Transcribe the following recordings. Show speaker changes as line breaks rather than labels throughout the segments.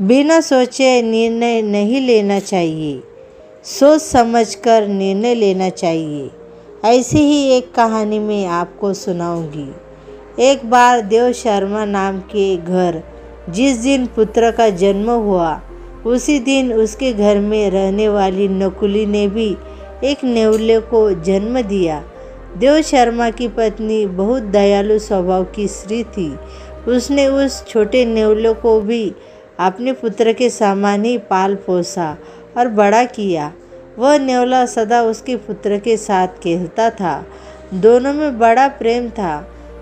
बिना सोचे निर्णय नहीं लेना चाहिए, सोच समझकर निर्णय लेना चाहिए। ऐसी ही एक कहानी मैं आपको सुनाऊंगी। एक बार देव शर्मा नाम के घर जिस दिन पुत्र का जन्म हुआ, उसी दिन उसके घर में रहने वाली नकुली ने भी एक नेवले को जन्म दिया। देव शर्मा की पत्नी बहुत दयालु स्वभाव की स्त्री थी। उसने उस छोटे नेवले को भी अपने पुत्र के समान ही पाल पोसा और बड़ा किया। वह नेवला सदा उसके पुत्र के साथ खेलता था। दोनों में बड़ा प्रेम था।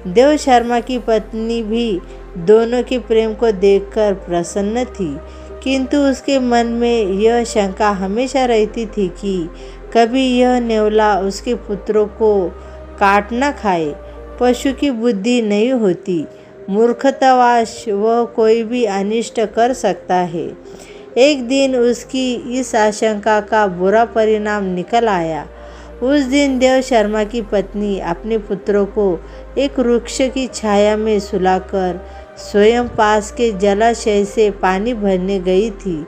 देव शर्मा की पत्नी भी दोनों के प्रेम को देखकर प्रसन्न थी, किंतु उसके मन में यह शंका हमेशा रहती थी कि कभी यह नेवला उसके पुत्रों को काट न खाए। पशु की बुद्धि नहीं होती, मूर्खतावश वह कोई भी अनिष्ट कर सकता है। एक दिन उसकी इस आशंका का बुरा परिणाम निकल आया। उस दिन देव शर्मा की पत्नी अपने पुत्रों को एक वृक्ष की छाया में सुलाकर स्वयं पास के जलाशय से पानी भरने गई थी।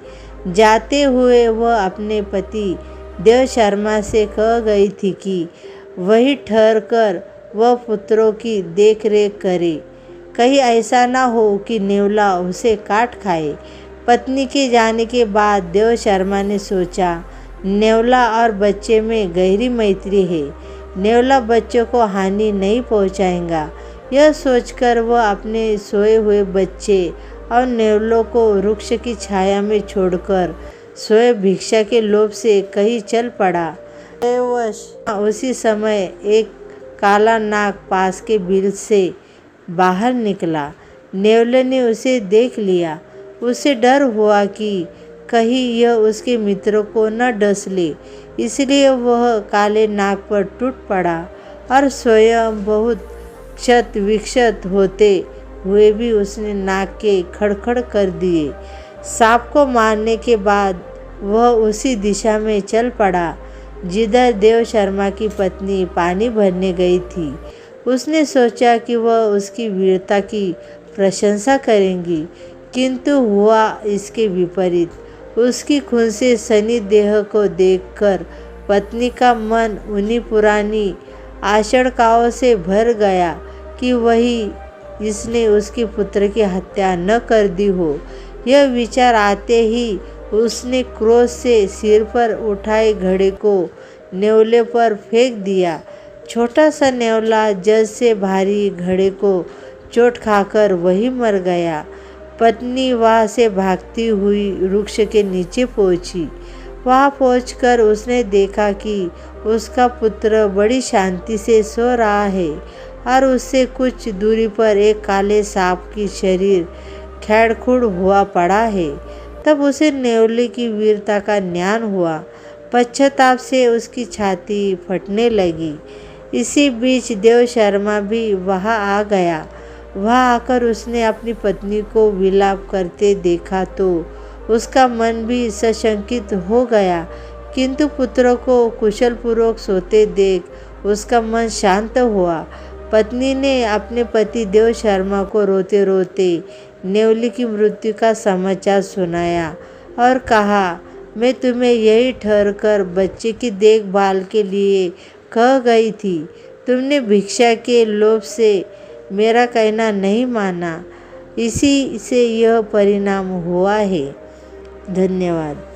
जाते हुए वह अपने पति देव शर्मा से कह गई थी कि वही ठहर कर वह पुत्रों की देखरेख करे, कहीं ऐसा ना हो कि नेवला उसे काट खाए। पत्नी के जाने के बाद देव शर्मा ने सोचा, नेवला और बच्चे में गहरी मैत्री है, नेवला बच्चों को हानि नहीं पहुंचाएगा। यह सोचकर वह अपने सोए हुए बच्चे और नेवलों को वृक्ष की छाया में छोड़कर स्वयं भिक्षा के लोभ से कहीं चल पड़ा। उसी समय एक काला नाग पास के बिल से बाहर निकला। नेवले ने उसे देख लिया। उसे डर हुआ कि कहीं यह उसके मित्रों को न डस ले, इसलिए वह काले नाग पर टूट पड़ा और स्वयं बहुत क्षत विक्षत होते हुए भी उसने नाग के खड़खड़ कर दिए। सांप को मारने के बाद वह उसी दिशा में चल पड़ा जिधर देव शर्मा की पत्नी पानी भरने गई थी। उसने सोचा कि वह उसकी वीरता की प्रशंसा करेंगी, किंतु हुआ इसके विपरीत। उसकी खून से सनी देह को देखकर पत्नी का मन उन्हीं पुरानी आशंकाओं से भर गया कि वही इसने उसके पुत्र की हत्या न कर दी हो। यह विचार आते ही उसने क्रोध से सिर पर उठाए घड़े को नेवले पर फेंक दिया। छोटा सा नेवला जज से भारी घड़े को चोट खाकर वही मर गया। पत्नी वहाँ से भागती हुई वृक्ष के नीचे पहुँची। वहाँ पहुंचकर उसने देखा कि उसका पुत्र बड़ी शांति से सो रहा है और उससे कुछ दूरी पर एक काले सांप की शरीर खेड़खुड़ हुआ पड़ा है। तब उसे नेवले की वीरता का ज्ञान हुआ। पश्चाताप से उसकी छाती फटने लगी। इसी बीच देव शर्मा भी वहाँ आ गया। वहाँ आकर उसने अपनी पत्नी को विलाप करते देखा तो उसका मन भी सशंकित हो गया, किंतु पुत्रों को कुशलपूर्वक सोते देख उसका मन शांत हुआ। पत्नी ने अपने पति देव शर्मा को रोते रोते नेवली की मृत्यु का समाचार सुनाया और कहा, मैं तुम्हें यही ठहरकर बच्चे की देखभाल के लिए कह गई थी। तुमने भिक्षा के लोभ से मेरा कहना नहीं माना, इसी से यह परिणाम हुआ है। धन्यवाद।